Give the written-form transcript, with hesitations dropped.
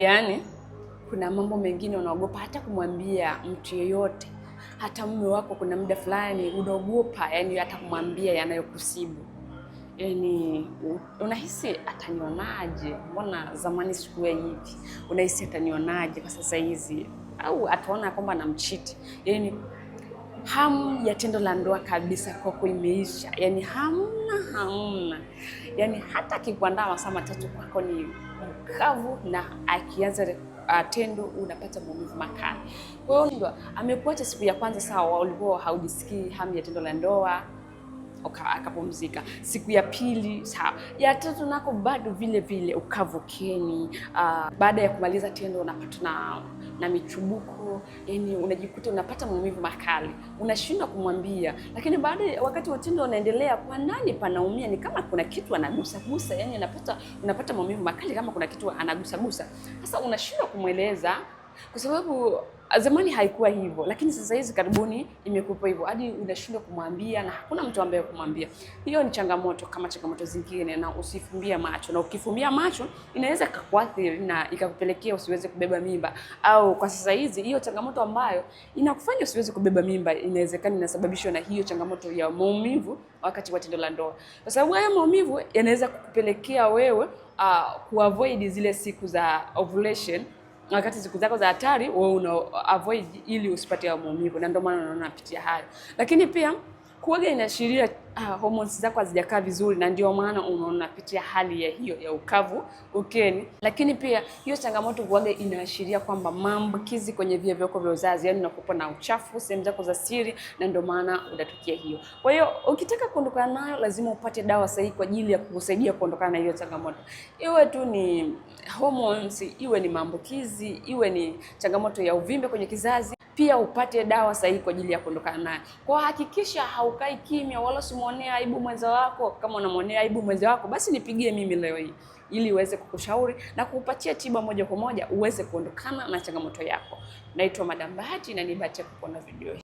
Yaani kuna mambo mengine unaogopa hata kumwambia mtu yeyote, hata mume wako. Kuna muda fulani unaogopa yani hata kumwambia yanayokusibu. Yani unahisi atanionaje? Mbona zamani sikuwa hivi? Unahisi atanionaje kwa sasa hizi? Au ataona kwamba namchiti? Yani hamu ya tendo la ndoa kabisa kwako imeisha. Yani hamna. Yani hata akikuandaa masaa matatu kwako ni mkavu, na akianza tendo unapata maumivu makali. Kwa hiyo ndio amekuacha siku ya kwanza, sawa, ulikuwa haujisikii hamu ya tendo la ndoa, akapumzika. Siku ya pili sawa, ya tatu nako bado vile vile ukavukeni. Baada ya kumaliza tendo unapata na michubuko, yani unajikuta unapata maumivu makali, unashindwa kumwambia. Lakini baada wakati wa tendo unaendelea, kwa ndani panaumia, ni kama kuna kitu anagusa, yani unapata maumivu makali kama kuna kitu anagusa. Sasa unashindwa kumweleza kwa sababu zamani haikuwa hivyo, lakini sasa hizi karibuni imekuwa hivyo, hadi unashindwa kumwambia na hakuna mtu ambaye kumwambia. Hiyo ni changamoto kama changamoto zingine, na usifumbie macho. Na ukifumbia macho inaweza kukuathiri na ikakupelekea usiweze kubeba mimba. Au kwa sasa hizi hiyo changamoto ambayo inakufanya usiweze kubeba mimba, inawezekana inasababishwa na hiyo changamoto ya maumivu wakati wa tendo la ndoa. Kwa sababu haya maumivu yanaweza kukupelekea wewe kuavoid zile siku za ovulation. Wakati siku zako za hatari wewe una avoid ili usipate maumivu, na ndio maana unaona napitia hayo. Lakini pia kuoga inaashiria hormones zako hazijakaa vizuri, na ndio maana unaona napitia hali ya hiyo ya ukavu ukeni. Lakini pia hiyo changamoto kuoga inaashiria kwamba maambukizi kwenye via vyako vya uzazi, yani unakuwa na uchafu sehemu zako za siri, na ndio maana unatokea hiyo. Kwa hiyo ukitaka kuondokana nayo lazima upate dawa sahihi kwa ajili ya kukusaidia kuondokana na hiyo changamoto. Iwe tu ni hormones, iwe ni maambukizi, iwe ni changamoto ya uvimbe kwenye kizazi, pia upate dawa sahihi kwa ajili ya kuondokana nayo. Kwa hakikisha haukai kimya wala usimuonea aibu mwenza wako. Kama unamuonea aibu mwenza wako, basi nipigie mimi leo hii ili uweze kukushauri na kukupatia tiba moja kwa moja uweze kuondokana na changamoto yako. Naitwa Madam Bahati na ni bahati kukuona video hii.